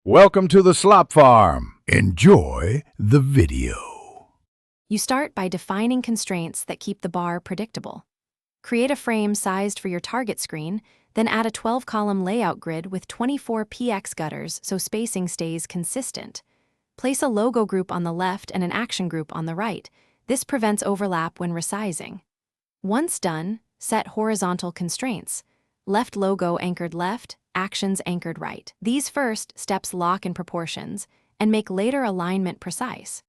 Welcome to the Slop Farm. Enjoy the video. You start by defining constraints that keep the bar predictable. Create a frame sized for your target screen, then add a 12-column layout grid with 24 px gutters so spacing stays consistent. Place a logo group on the left and an action group on the right. This prevents overlap when resizing. Once done, set horizontal constraints. Left logo anchored left, actions anchored right. These first steps lock in proportions and make later alignment precise.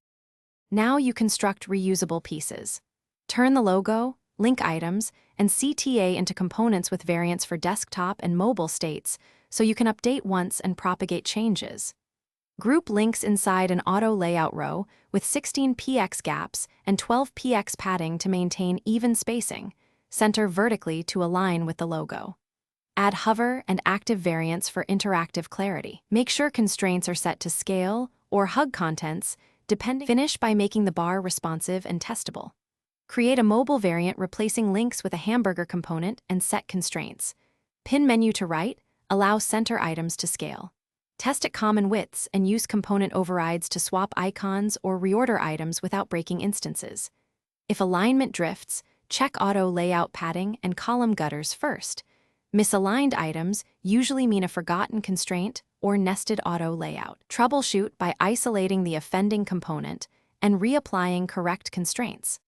Now you construct reusable pieces. Turn the logo, link items, and CTA into components with variants for desktop and mobile states so you can update once and propagate changes. Group links inside an auto layout row with 16 px gaps and 12 px padding to maintain even spacing. Center vertically to align with the logo. Add hover and active variants for interactive clarity. Make sure constraints are set to scale or hug contents, depending. Finish by making the bar responsive and testable. Create a mobile variant replacing links with a hamburger component and set constraints. Pin menu to right, allow center items to scale. Test at common widths and use component overrides to swap icons or reorder items without breaking instances. If alignment drifts, check auto layout padding and column gutters first. Misaligned items usually mean a forgotten constraint or nested auto layout. Troubleshoot by isolating the offending component and reapplying correct constraints.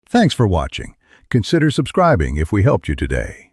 Thanks for watching. Consider subscribing if we helped you today.